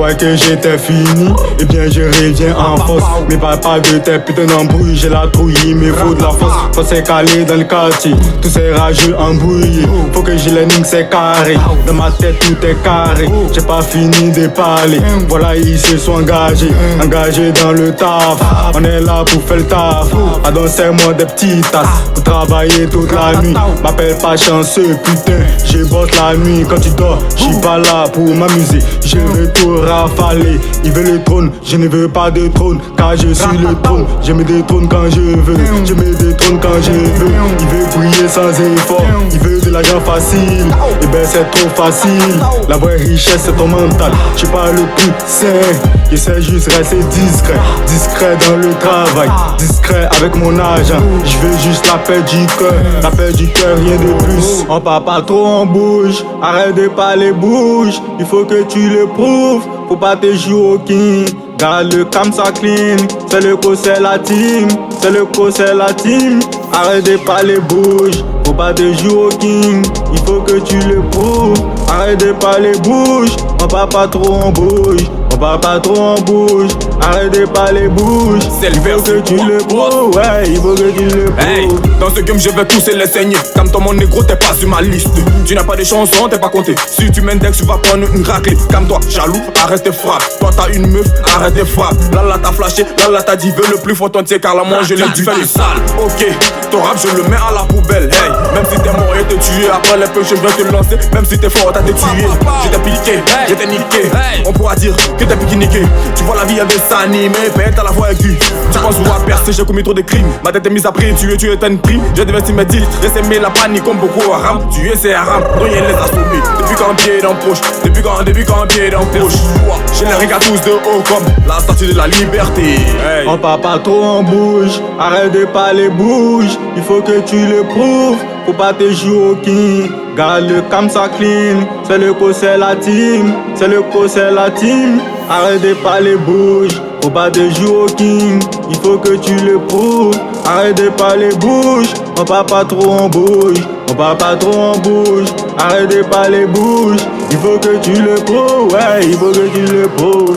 croyais que j'étais fini, eh bien je reviens en force. Mais parle pas de tes putains d'embrouilles, j'ai la trouille, mais faut de la force. Faut c'est calé dans le quartier, tous ces rageux embrouillés. Faut que je les nique, c'est carré. Dans ma tête tout est carré, j'ai pas fini de parler. Voilà, ils se sont engagés dans le taf. On est là pour faire le taf, à danser moi des petites tasses. Pour travailler toute la nuit, m'appelle pas chanceux, putain. Je bosse la nuit quand tu dors, j'suis pas là pour m'amuser. Je veux tout rafaler, il veut le trône, je ne veux pas de trône. Car je suis le trône, je me détrône quand je veux. Je me détrône quand je veux. Il veut briller sans effort, il veut de l'argent facile. Et ben c'est trop facile, la vraie richesse c'est ton mental. J'suis pas le plus sain, j'essaie juste rester discret. Discret dans le travail, discret avec mon argent. Je veux juste la paix du cœur, la paix du cœur, rien de plus. On parle pas trop en bouge, arrête de parler bouge. Il faut que tu le prouves, faut pas te jouer au king. Garde le cam ça clean, c'est le co c'est la team, c'est le co c'est la team. Arrête de parler bouge, faut pas te jouer au king. Il faut que tu le prouves, arrête de parler bouge. On parle pas trop en bouge, on parle pas trop en bouge. Arrête de parler bouge, il faut que tu le prouves, ouais, il faut que tu le prouves. Hey, dans ce game je vais pousser les saigner. Comme toi mon négro t'es pas sur ma liste. Tu n'as pas de chanson, t'es pas compté. Si tu m'index tu vas prendre une raclée. Comme toi, jaloux, arrête tes frappes. Toi t'as une meuf, arrête tes frappes. Là t'as flashé, là t'as dit veux le plus fort entier. Car la manger les du fait sale. Ok, ton rap je le mets à la poubelle. Hey, même si t'es mort et te tuer. Après les peu je vais te lancer. Même si t'es fort t'as te tué. J'étais piqué, j'étais niqué. On pourra dire que t'es piqué niqué. Tu vois la vie elle veut s'animer. Pète à la fois aigu. Tu penses où à percer, j'ai commis trop de crimes. Ma tête est mise à prix, tu es une prime. J'ai dévesti mes titres, j'ai semé la panique comme Boko Haram. Tu es c'est haram, donc il les a sommés. Depuis quand pied dans poche, depuis quand pied dans poche. Je les regarde tous de haut comme la statue de la liberté. Hey. On parle pas trop en bouge, arrête de parler bouge. Il faut que tu le prouves, faut pas te jouer au king. Garde le cam ça clean, c'est le co c'est la team, c'est le co c'est la team. Arrête de parler bouge, faut pas te jouer au king. Il faut que tu le prouves, arrête de parler bouge. On parle pas trop en bouge, on parle pas trop en bouge. Arrête de parler bouge, il faut que tu le prouves, ouais, il faut que tu le prouves.